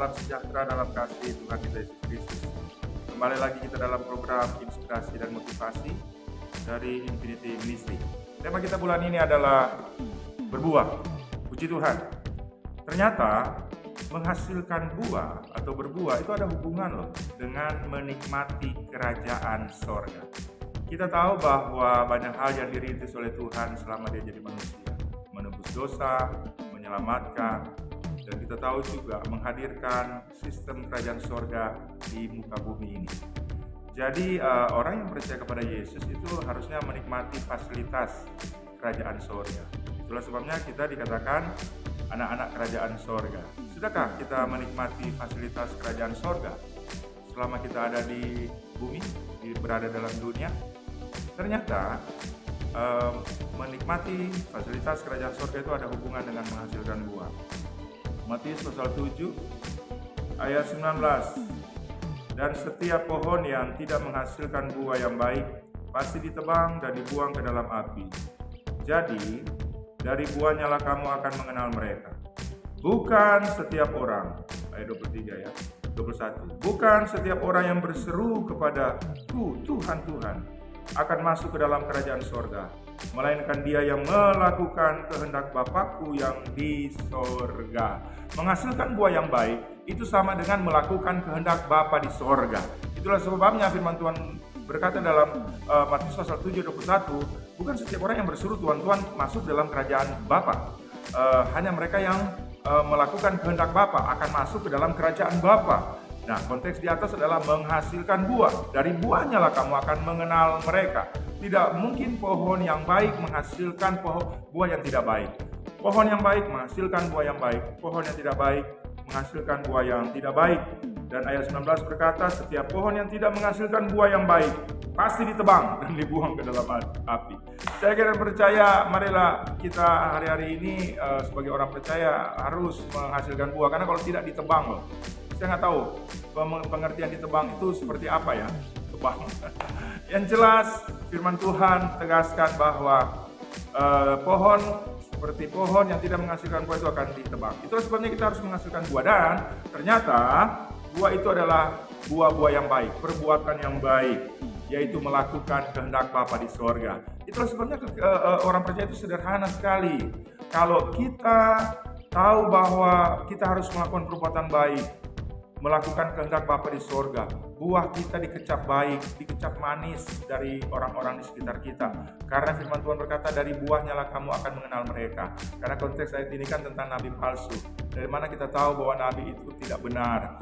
Salam sejahtera dalam kasih Tuhan kita Yesus Kristus. Kembali lagi kita dalam program inspirasi dan motivasi dari Infinity Ministry. Tema kita bulan ini adalah berbuah. Puji Tuhan. Ternyata menghasilkan buah atau berbuah itu ada hubungan loh dengan menikmati kerajaan sorga. Kita tahu bahwa banyak hal yang dirintis oleh Tuhan selama dia jadi manusia. Menebus dosa, menyelamatkan, dan kita tahu juga menghadirkan sistem kerajaan sorga di muka bumi ini. Jadi orang yang percaya kepada Yesus itu harusnya menikmati fasilitas kerajaan sorga. Itulah sebabnya kita dikatakan anak-anak kerajaan sorga. Sudahkah kita menikmati fasilitas kerajaan sorga selama kita ada di bumi, berada dalam dunia? Ternyata menikmati fasilitas kerajaan sorga itu ada hubungan dengan menghasilkan buah. Matius pasal 7 ayat 19. Dan setiap pohon yang tidak menghasilkan buah yang baik pasti ditebang dan dibuang ke dalam api. Jadi dari buahnya lah kamu akan mengenal mereka. Bukan setiap orang, ayat 23 ya, 21. Bukan setiap orang yang berseru kepada Tuhan, Tuhan akan masuk ke dalam kerajaan sorga, melainkan dia yang melakukan kehendak Bapakku yang di sorga. Menghasilkan buah yang baik itu sama dengan melakukan kehendak Bapa di sorga. Itulah sebabnya firman Tuhan berkata dalam Matius pasal 7 ayat 21, bukan setiap orang yang berseru Tuhan, Tuhan masuk dalam kerajaan Bapa. Hanya mereka yang melakukan kehendak Bapa akan masuk ke dalam kerajaan Bapa. Nah, konteks di atas adalah menghasilkan buah. Dari buahnya lah kamu akan mengenal mereka. Tidak mungkin pohon yang baik menghasilkan buah yang tidak baik. Pohon yang baik menghasilkan buah yang baik. Pohon yang tidak baik menghasilkan buah yang tidak baik. Dan ayat 19 berkata, setiap pohon yang tidak menghasilkan buah yang baik pasti ditebang dan dibuang ke dalam api. Saya kira percaya, marilah kita hari-hari ini sebagai orang percaya harus menghasilkan buah. Karena kalau tidak ditebang loh. Saya nggak tahu pengertian ditebang itu seperti apa ya, tebang. Yang jelas firman Tuhan tegaskan bahwa pohon seperti pohon yang tidak menghasilkan buah itu akan ditebang. Itulah sebabnya kita harus menghasilkan buah, dan ternyata buah itu adalah buah-buah yang baik, perbuatan yang baik, yaitu melakukan kehendak Bapa di sorga. Itulah sebabnya orang percaya itu sederhana sekali. Kalau kita tahu bahwa kita harus melakukan perbuatan baik, melakukan kehendak Bapa di sorga, buah kita dikecap baik, dikecap manis dari orang-orang di sekitar kita. Karena firman Tuhan berkata, dari buahnya lah kamu akan mengenal mereka. Karena konteks ayat ini kan tentang nabi palsu. Dari mana kita tahu bahwa nabi itu tidak benar?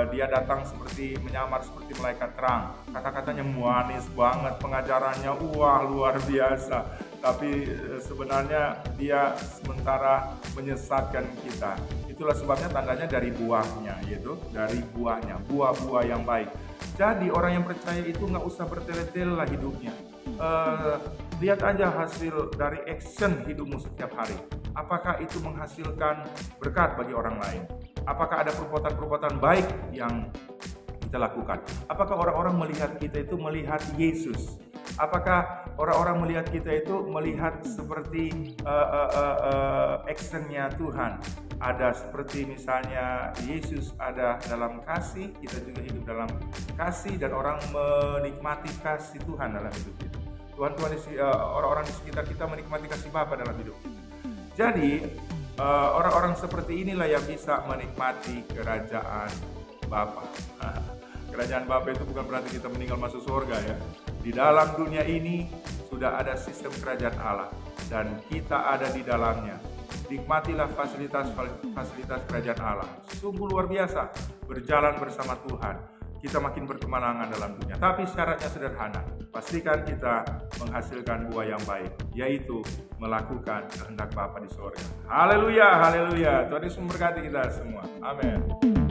Dia datang seperti menyamar seperti malaikat terang. Kata-katanya manis banget, pengajarannya wah luar biasa. Tapi sebenarnya dia sementara menyesatkan kita. Itulah sebabnya tandanya dari buahnya, yaitu dari buahnya, buah-buah yang baik. Jadi orang yang percaya itu nggak usah bertele-tele lah hidupnya. Lihat aja hasil dari action hidupmu setiap hari. Apakah itu menghasilkan berkat bagi orang lain? Apakah ada perbuatan-perbuatan baik yang kita lakukan? Apakah orang-orang melihat kita itu melihat Yesus? Apakah orang-orang melihat kita itu melihat seperti actionnya Tuhan? Ada seperti misalnya Yesus ada dalam kasih, kita juga hidup dalam kasih, dan orang menikmati kasih Tuhan dalam hidup kita. Orang-orang di sekitar kita menikmati kasih Bapa dalam hidup kita. Jadi orang-orang seperti inilah yang bisa menikmati kerajaan Bapa. Kerajaan Bapa itu bukan berarti kita meninggal masuk surga ya. Di dalam dunia ini sudah ada sistem kerajaan Allah dan kita ada di dalamnya. Nikmatilah fasilitas kerajaan Allah. Sungguh luar biasa berjalan bersama Tuhan. Kita makin berkemenangan dalam dunia. Tapi syaratnya sederhana. Pastikan kita menghasilkan buah yang baik, yaitu melakukan kehendak Bapa di sorga. Haleluya, haleluya. Tuhan Yesus memberkati kita semua. Amin.